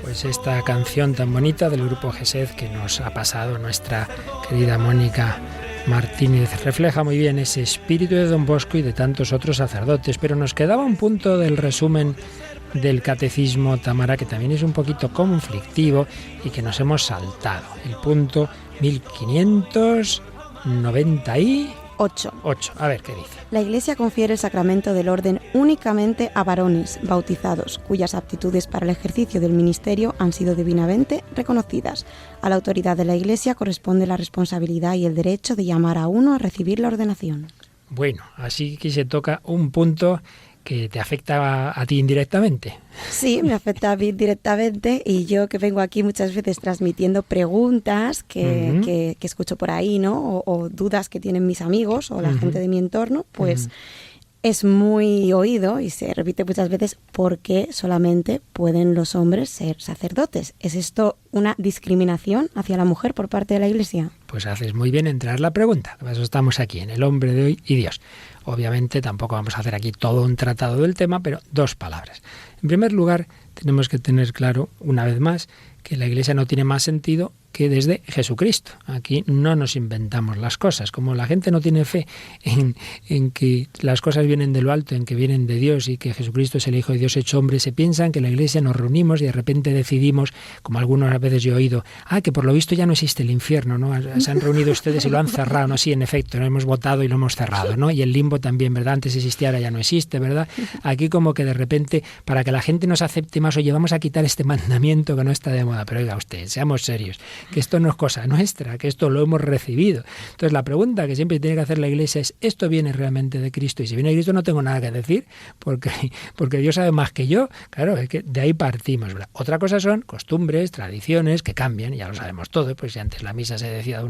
Speaker 2: Pues esta canción tan bonita del grupo Gesed que nos ha pasado nuestra querida Mónica Martínez refleja muy bien ese espíritu de Don Bosco y de tantos otros sacerdotes, pero nos quedaba un punto del resumen del catecismo, Tamara, que también es un poquito conflictivo y que nos hemos saltado. El punto 1598. A ver, ¿qué dice?
Speaker 3: La Iglesia confiere el sacramento del orden únicamente a varones bautizados, cuyas aptitudes para el ejercicio del ministerio han sido divinamente reconocidas. A la autoridad de la Iglesia corresponde la responsabilidad y el derecho de llamar a uno a recibir la ordenación.
Speaker 2: Bueno, así que se toca un punto que te afecta a ti indirectamente.
Speaker 3: Sí, me afecta a mí directamente, y yo que vengo aquí muchas veces transmitiendo preguntas que escucho por ahí, ¿no? O dudas que tienen mis amigos o la gente de mi entorno, pues es muy oído y se repite muchas veces: ¿por qué solamente pueden los hombres ser sacerdotes? ¿Es esto una discriminación hacia la mujer por parte de la Iglesia?
Speaker 2: Pues haces muy bien en traer la pregunta. Por eso estamos aquí, en El hombre de hoy y Dios. Obviamente tampoco vamos a hacer aquí todo un tratado del tema, pero 2 palabras. En primer lugar, tenemos que tener claro, una vez más, que la Iglesia no tiene más sentido que desde Jesucristo. Aquí no nos inventamos las cosas. Como la gente no tiene fe en que las cosas vienen de lo alto, en que vienen de Dios y que Jesucristo es el Hijo de Dios hecho hombre, se piensan que en la Iglesia nos reunimos y de repente decidimos, como algunas veces yo he oído, que por lo visto ya no existe el infierno, ¿no? Se han reunido ustedes y lo han cerrado, ¿no? Sí, en efecto, lo hemos votado y lo hemos cerrado, ¿no? Y el limbo también, ¿verdad? Antes existía, ahora ya no existe, ¿verdad? Aquí como que de repente, para que la gente nos acepte más, oye, vamos a quitar este mandamiento que no está de moda. Pero oiga usted, seamos serios, que esto no es cosa nuestra, que esto lo hemos recibido. Entonces la pregunta que siempre tiene que hacer la Iglesia es: ¿esto viene realmente de Cristo? Y si viene de Cristo no tengo nada que decir, porque Dios sabe más que yo. Claro, es que de ahí partimos, ¿verdad? Otra cosa son costumbres, tradiciones que cambian, ya lo sabemos todo. Pues si antes la misa se decía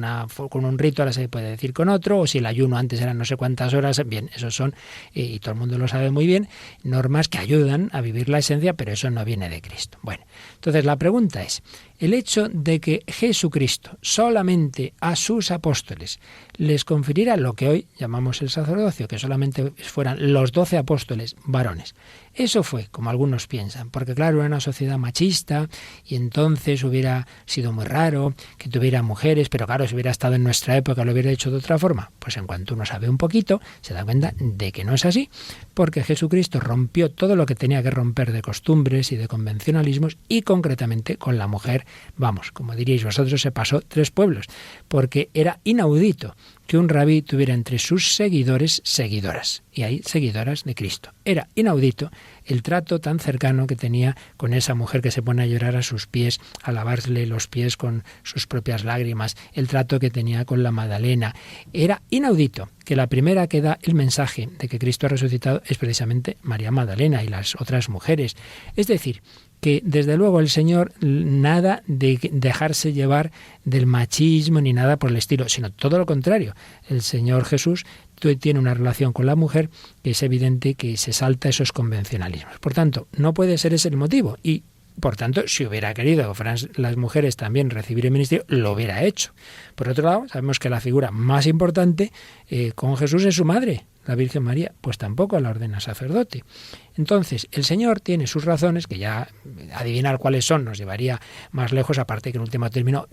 Speaker 2: con un rito, ahora se puede decir con otro, o si el ayuno antes eran no sé cuántas horas, bien, esos son, y todo el mundo lo sabe muy bien, normas que ayudan a vivir la esencia, pero eso no viene de Cristo. Bueno, entonces la pregunta es: el hecho de que Jesucristo solamente a sus apóstoles les confiriera lo que hoy llamamos el sacerdocio, que solamente fueran los 12 apóstoles varones, eso fue, como algunos piensan, porque claro, era una sociedad machista y entonces hubiera sido muy raro que tuviera mujeres, pero claro, si hubiera estado en nuestra época lo hubiera hecho de otra forma. Pues en cuanto uno sabe un poquito, se da cuenta de que no es así, porque Jesucristo rompió todo lo que tenía que romper de costumbres y de convencionalismos, y concretamente con la mujer, vamos, como diríais vosotros, se pasó 3 pueblos, porque era inaudito que un rabí tuviera entre sus seguidores seguidoras, y hay seguidoras de Cristo. Era inaudito el trato tan cercano que tenía con esa mujer que se pone a llorar a sus pies, a lavarle los pies con sus propias lágrimas, el trato que tenía con la Magdalena. Era inaudito que la primera que da el mensaje de que Cristo ha resucitado es precisamente María Magdalena y las otras mujeres. Es decir, que desde luego el Señor, nada de dejarse llevar del machismo ni nada por el estilo, sino todo lo contrario. El Señor Jesús tiene una relación con la mujer que es evidente que se salta esos convencionalismos. Por tanto, no puede ser ese el motivo, y por tanto, si hubiera querido que fueran las mujeres también recibir el ministerio, lo hubiera hecho. Por otro lado, sabemos que la figura más importante con Jesús es su madre, la Virgen María, pues tampoco la ordena sacerdote. Entonces, el Señor tiene sus razones, que ya adivinar cuáles son nos llevaría más lejos, aparte que en último término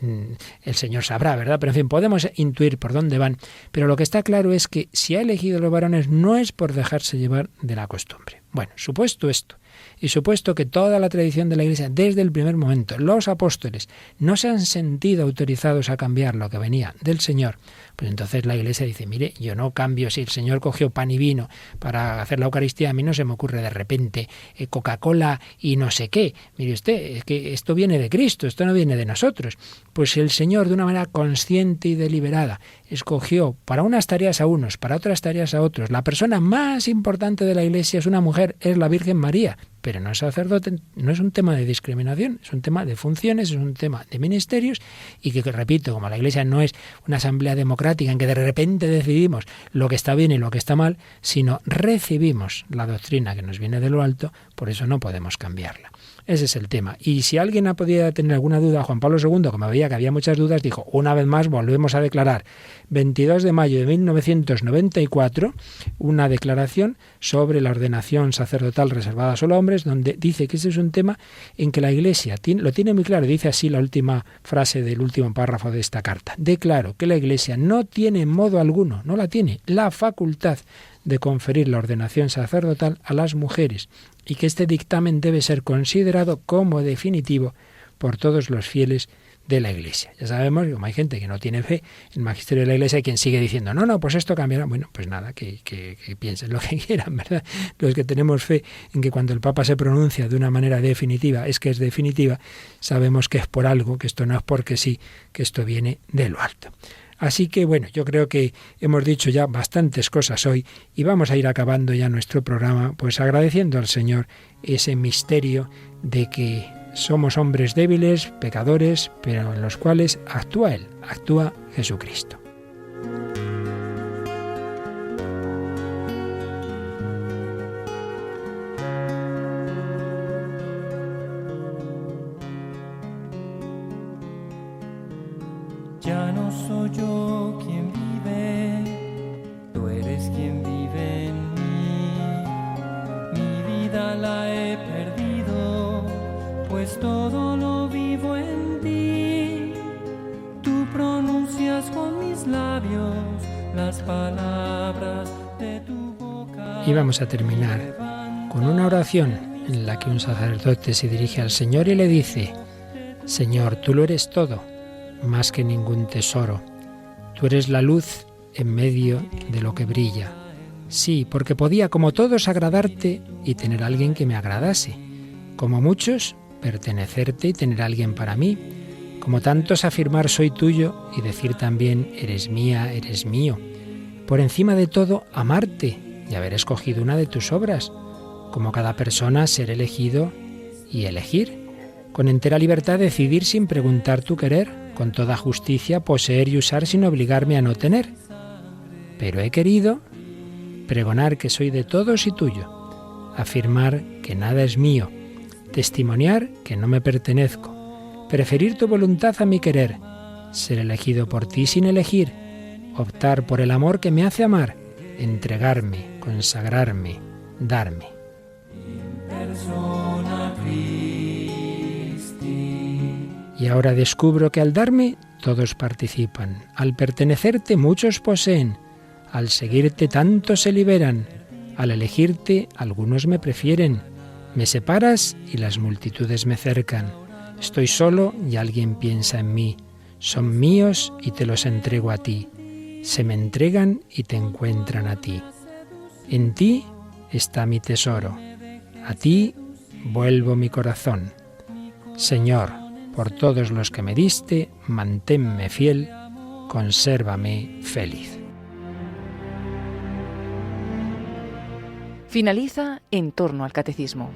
Speaker 2: el Señor sabrá, ¿verdad? Pero en fin, podemos intuir por dónde van. Pero lo que está claro es que si ha elegido a los varones no es por dejarse llevar de la costumbre. Bueno, supuesto esto, y supuesto que toda la tradición de la Iglesia, desde el primer momento, los apóstoles no se han sentido autorizados a cambiar lo que venía del Señor, pues entonces la Iglesia dice: mire, yo no cambio. Si el Señor cogió pan y vino para hacer la Eucaristía, a mí no se me ocurre de repente Coca-Cola y no sé qué. Mire usted, es que esto viene de Cristo, esto no viene de nosotros. Pues el Señor, de una manera consciente y deliberada, escogió para unas tareas a unos, para otras tareas a otros. La persona más importante de la Iglesia es una mujer, es la Virgen María, pero no es sacerdote. No es un tema de discriminación, es un tema de funciones, es un tema de ministerios, y que repito, como la Iglesia no es una asamblea democrática en que de repente decidimos lo que está bien y lo que está mal, sino recibimos la doctrina que nos viene de lo alto, por eso no podemos cambiarla. Ese es el tema. Y si alguien ha podido tener alguna duda, Juan Pablo II, como veía que había muchas dudas, dijo, una vez más volvemos a declarar, 22 de mayo de 1994, una declaración sobre la ordenación sacerdotal reservada solo a hombres, donde dice que ese es un tema en que la Iglesia lo tiene muy claro. Dice así la última frase del último párrafo de esta carta. Declaro que la Iglesia no tiene en modo alguno, no la tiene, la facultad de conferir la ordenación sacerdotal a las mujeres y que este dictamen debe ser considerado como definitivo por todos los fieles de la Iglesia. Ya sabemos que como hay gente que no tiene fe en el magisterio de la Iglesia, hay quien sigue diciendo, no, pues esto cambiará. Bueno, pues nada, que piensen lo que quieran, ¿verdad? Los que tenemos fe en que cuando el Papa se pronuncia de una manera definitiva, es que es definitiva, sabemos que es por algo, que esto no es porque sí, que esto viene de lo alto. Así que bueno, yo creo que hemos dicho ya bastantes cosas hoy y vamos a ir acabando ya nuestro programa, pues agradeciendo al Señor ese misterio de que somos hombres débiles, pecadores, pero en los cuales actúa Él, actúa Jesucristo.
Speaker 4: Ya no soy yo quien vive, tú eres quien vive en mí. Mi vida la he perdido, pues todo lo vivo en ti. Tú pronuncias con mis labios las palabras de tu boca.
Speaker 2: Y vamos a terminar con una oración en la que un sacerdote se dirige al Señor y le dice, Señor, tú lo eres todo, más que ningún tesoro. Tú eres la luz en medio de lo que brilla. Sí, porque podía, como todos, agradarte y tener a alguien que me agradase. Como muchos, pertenecerte y tener a alguien para mí. Como tantos, afirmar soy tuyo y decir también eres mía, eres mío. Por encima de todo, amarte y haber escogido una de tus obras. Como cada persona, ser elegido y elegir. Con entera libertad decidir sin preguntar tu querer. Con toda justicia poseer y usar sin obligarme a no tener. Pero he querido pregonar que soy de todos y tuyo, afirmar que nada es mío, testimoniar que no me pertenezco, preferir tu voluntad a mi querer, ser elegido por ti sin elegir, optar por el amor que me hace amar, entregarme, consagrarme, darme. Y ahora descubro que al darme todos participan, al pertenecerte muchos poseen, al seguirte tantos se liberan, al elegirte algunos me prefieren, me separas y las multitudes me cercan, estoy solo y alguien piensa en mí, son míos y te los entrego a ti, se me entregan y te encuentran a ti. En ti está mi tesoro, a ti vuelvo mi corazón. Señor, por todos los que me diste, manténme fiel, consérvame feliz.
Speaker 1: Finaliza En torno al Catecismo.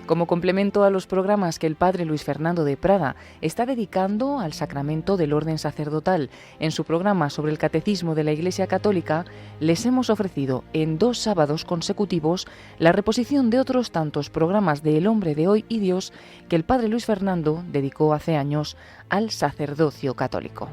Speaker 1: Como complemento a los programas que el padre Luis Fernando de Prada está dedicando al sacramento del orden sacerdotal en su programa sobre el Catecismo de la Iglesia Católica, les hemos ofrecido en 2 sábados consecutivos la reposición de otros tantos programas de El hombre de hoy y Dios que el padre Luis Fernando dedicó hace años al sacerdocio católico.